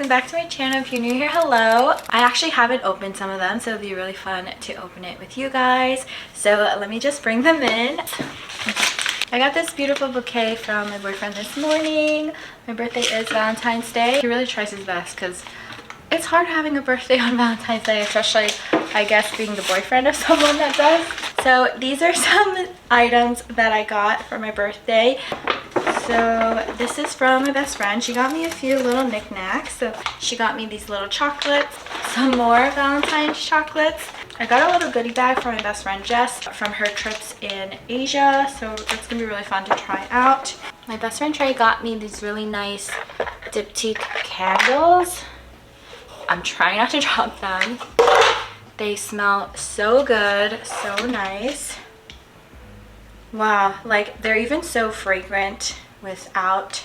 welcome back to my channel. If you're new here, hello. I actually haven't opened some of them, so it'll be really fun to open it with you guys. So let me just bring them in. I got this beautiful bouquet from my boyfriend this morning. My birthday is Valentine's Day. He really tries his best because it's hard having a birthday on Valentine's Day, especially, I guess, being the boyfriend of someone that does. So these are some items that I got for my birthday. So this is from my best friend. She got me a few little knickknacks. So she got me these little chocolates, some more Valentine's chocolates. I got a little goodie bag for my best friend Jess from her trips in Asia. So it's gonna be really fun to try out. My best friend Trey got me these really nice diptyque candles. I'm trying not to drop them. They smell so good, so nice. Wow, like they're even so fragrant without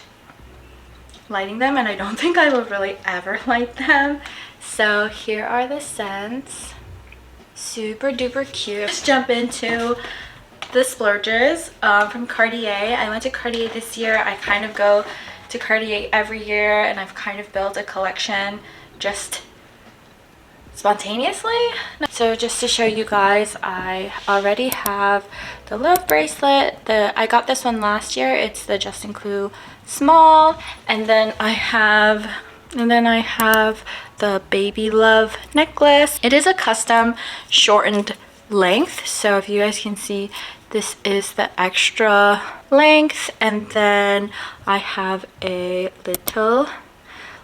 lighting them, and I don't think I will really ever light them. So here are the scents. Super duper cute. Let's jump into the splurges from Cartier. I went to Cartier this year. I kind of go to Cartier every year, and I've kind of built a collection just spontaneously. So just to show you guys, I already have the love bracelet. I got this one last year. It's the Justin Clue small, and then I have the baby love necklace. It is a custom shortened length, so if you guys can see, this is the extra length, and then I have a little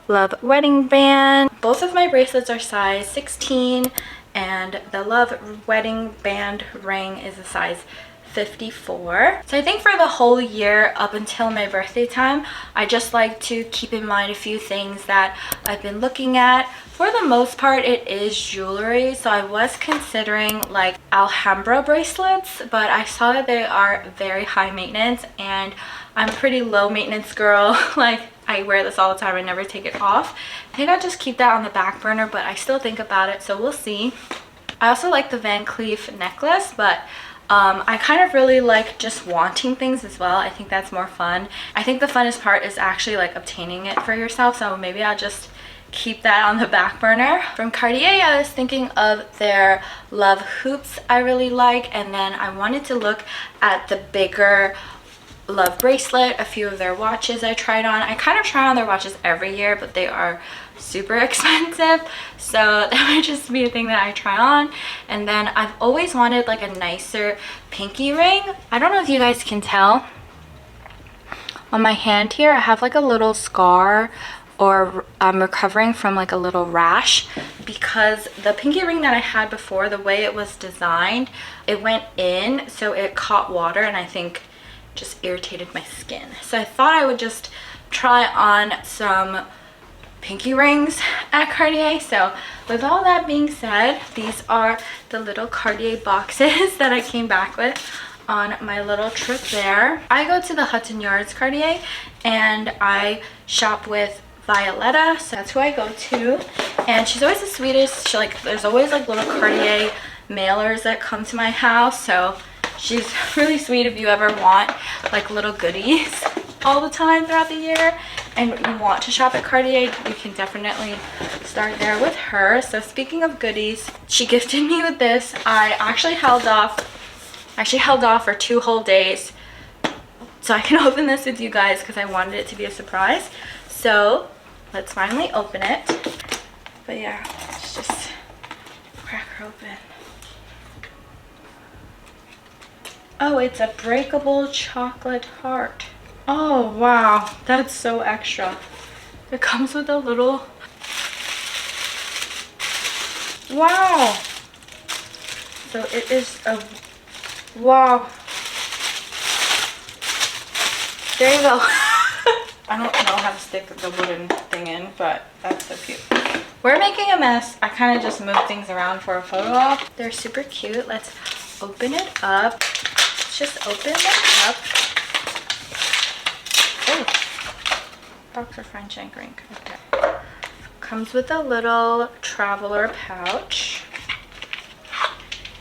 love wedding band. Both of my bracelets are size 16, and the love wedding band ring is a size 54. So I think for the whole year up until my birthday time, I just like to keep in mind a few things that I've been looking at. For the most part, it is jewelry, so I was considering like Alhambra bracelets, but I saw that they are very high maintenance, and I'm a pretty low maintenance girl. Like, I wear this all the time. I never take it off. I think I'll just keep that on the back burner, but I still think about it, so we'll see. I also like the Van Cleef necklace, but I kind of really like just wanting things as well. I think that's more fun. I think the funnest part is actually like obtaining it for yourself, so maybe I'll just keep that on the back burner. From Cartier, I was thinking of their love hoops I really like, and then I wanted to look at the bigger love bracelet. A few of their watches I tried on. I kind of try on their watches every year, but they are super expensive, so that would just be a thing that I try on. And then I've always wanted like a nicer pinky ring. I don't know if you guys can tell on my hand here, I have like a little scar, or I'm recovering from like a little rash, because the pinky ring that I had before, the way it was designed, it went in, so it caught water, and I think just irritated my skin. So I thought I would just try on some pinky rings at Cartier. So with all that being said, these are the little Cartier boxes that I came back with on my little trip there. I go to the Hudson Yards Cartier, and I shop with Violetta, so that's who I go to, and she's always the sweetest. There's always like little Cartier mailers that come to my house, so she's really sweet. If you ever want like little goodies all the time throughout the year and you want to shop at Cartier, you can definitely start there with her. So speaking of goodies, she gifted me with this. I actually held off for 2 whole days so I can open this with you guys because I wanted it to be a surprise. So let's finally open it. But yeah, let's just crack her open. Oh, it's a breakable chocolate heart. Oh, wow. That's so extra. It comes with a little... Wow. So it is a... Wow. There you go. I don't know how to stick the wooden thing in, but that's so cute. We're making a mess. I kind of just moved things around for a photo op. They're super cute. Let's open it up. Just open it up. Oh, Dr. French ink ink. Okay. Comes with a little traveler pouch.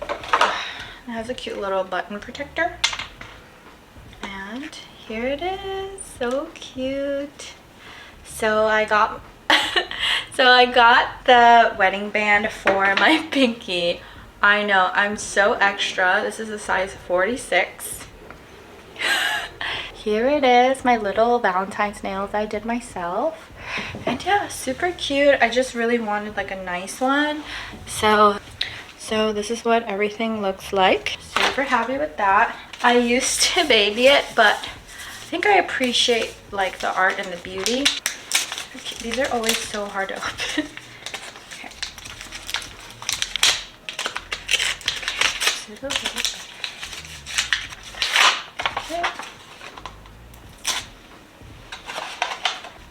It has a cute little button protector. And here it is. So cute. So I got So I got the wedding band for my pinky. I know, I'm so extra. This is a size 46. Here it is, my little Valentine's nails I did myself. And yeah, super cute. I just really wanted like a nice one. So this is what everything looks like. Super happy with that. I used to baby it, but I think I appreciate like the art and the beauty. Okay, these are always so hard to open. Okay.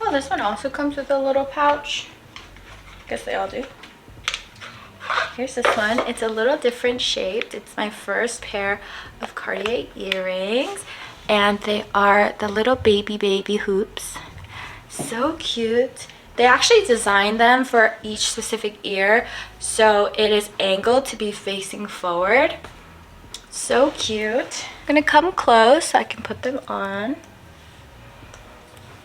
Oh, this one also comes with a little pouch. I guess they all do. Here's this one. It's a little different shaped. It's my first pair of Cartier earrings, and they are the little baby hoops. So cute. They actually designed them for each specific ear, so it is angled to be facing forward. So cute. I'm gonna come close so I can put them on.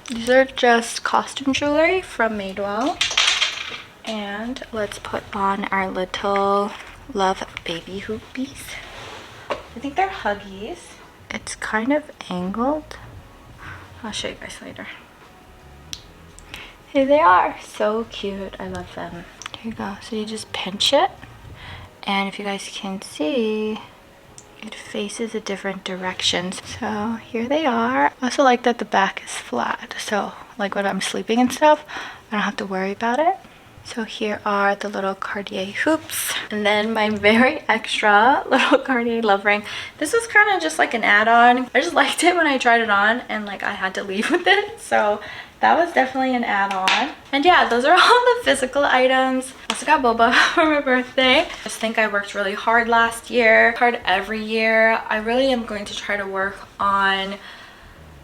These are just costume jewelry from Madewell. And let's put on our little Love baby hoopies. I think they're Huggies. It's kind of angled. I'll show you guys later. Here they are. So cute. I love them. Here you go. So you just pinch it. And if you guys can see, it faces a different directions. So here they are. I also like that the back is flat. So like when I'm sleeping and stuff, I don't have to worry about it. So here are the little Cartier hoops. And then my very extra little Cartier love ring. This was kind of just like an add-on. I just liked it when I tried it on and like I had to leave with it. So that was definitely an add-on. And yeah, those are all the physical items. Also got boba for my birthday. I just think I worked really hard last year. Hard every year. I really am going to try to work on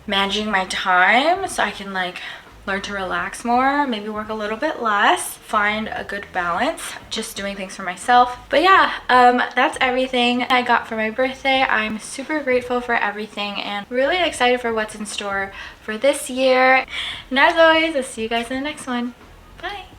managing my time so I can like learn to relax more, maybe work a little bit less, find a good balance, just doing things for myself. But yeah, that's everything I got for my birthday. I'm super grateful for everything and really excited for what's in store for this year. And as always, I'll see you guys in the next one. Bye.